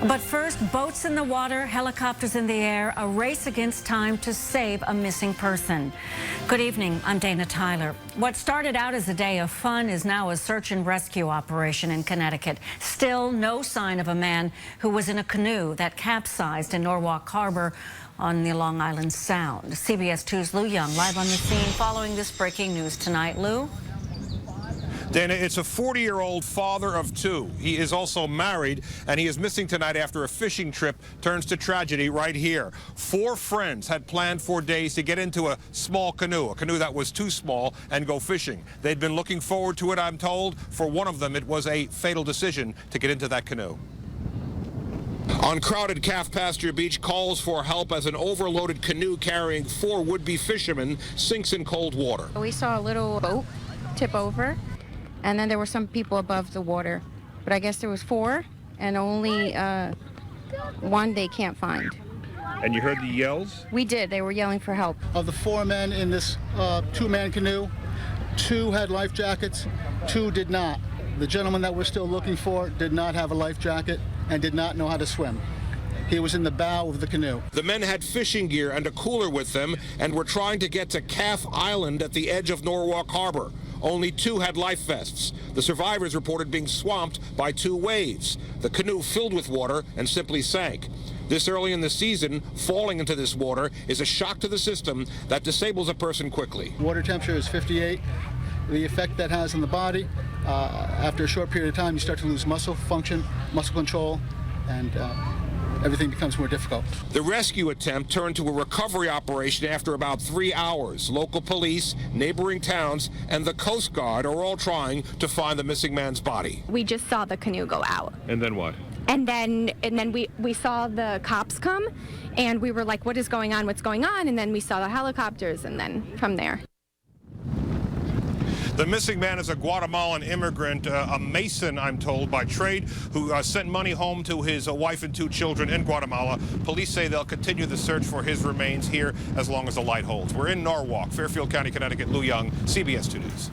But first, boats in the water, helicopters in the air, a race against time to save a missing person. Good evening, I'm Dana Tyler. What started out as a day of fun is now a search and rescue operation in Connecticut. Still no sign of a man who was in a canoe that capsized in Norwalk Harbor on the Long Island Sound. CBS 2's Lou Young live on the scene following this breaking news tonight. Lou? Dana, it's a 40-year-old father of two. He is also married, and he is missing tonight after a fishing trip turns to tragedy right here. 4 friends had planned for days to get into a small canoe, a canoe that was too small, and go fishing. They'd been looking forward to it, I'm told. For one of them, it was a fatal decision to get into that canoe. On crowded calf pasture beach, calls for help as an overloaded canoe carrying 4 would-be fishermen sinks in cold water. We saw a little boat tip over, and then there were some people above the water. But I guess there was 4, and only one they can't find. And you heard the yells? We did. They were yelling for help. Of the 4 men in this 2-man canoe, 2 had life jackets, 2 did not. The gentleman that we're still looking for did not have a life jacket and did not know how to swim. He was in the bow of the canoe. The men had fishing gear and a cooler with them and were trying to get to Calf Island at the edge of Norwalk Harbor. Only 2 had life vests. The survivors reported being swamped by 2 waves. The canoe filled with water and simply sank. This early in the season, falling into this water is a shock to the system that disables a person quickly. Water temperature is 58. The effect that has on the body, after a short period of time, you start to lose muscle function, muscle control, and everything becomes more difficult. The rescue attempt turned to a recovery operation after about 3 hours. Local police, neighboring towns, and the Coast Guard are all trying to find the missing man's body. We just saw the canoe go out. And then what? And then we saw the cops come, and we were like, what is going on? What's going on? And then we saw the helicopters, and then from there. The missing man is a Guatemalan immigrant, a mason, I'm told, by trade, who sent money home to his wife and 2 children in Guatemala. Police say they'll continue the search for his remains here as long as the light holds. We're in Norwalk, Fairfield County, Connecticut. Lou Young, CBS 2 News.